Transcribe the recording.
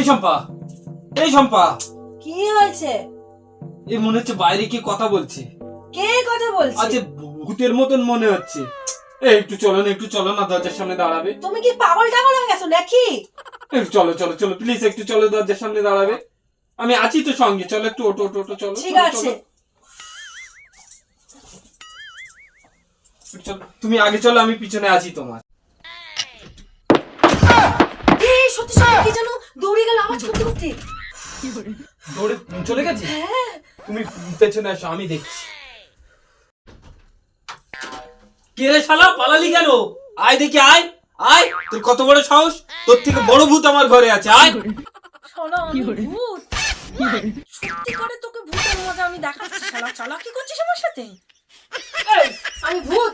শম্পা, এই শম্পা, কি হয়েছে? এই মনে হচ্ছে বাইরে কি কথা বলছে। কে কথা বলছে? আচ্ছা ভূতের মতন মনে হচ্ছে। এই একটু চলো না, দরজার সামনে দাঁড়াবে। তুমি কি পাগল টাগল হয়ে গেছো নাকি? একটু চলো প্লিজ, একটু চলো, দরজার সামনে দাঁড়াবে। আমি আছি তো সঙ্গে, চলো একটু ওটো চলো। ঠিক আছে। তুমি আগে চলো, আমি পিছনে আছি তোমার। এই সত্যি সত্যি কি জানো দৌড়ে গেল আওয়াজ করতে করতে। দৌড়ে চলে গেছে। হ্যাঁ তুমি পেছনে আসো, আমি দেখছি। কে রে শালা, পালালি কেন? আয় দেখি, আয়। তোর কত বড় সাহস? তোর থেকে বড় ভূত আমার ঘরে আছে, আয়। শালা আমি ভূত। সত্যি করে তোকে ভূতের মজা আমি দেখাচ্ছি শালা। চালাকি করছিস আমার সাথে? এই আমি ভূত।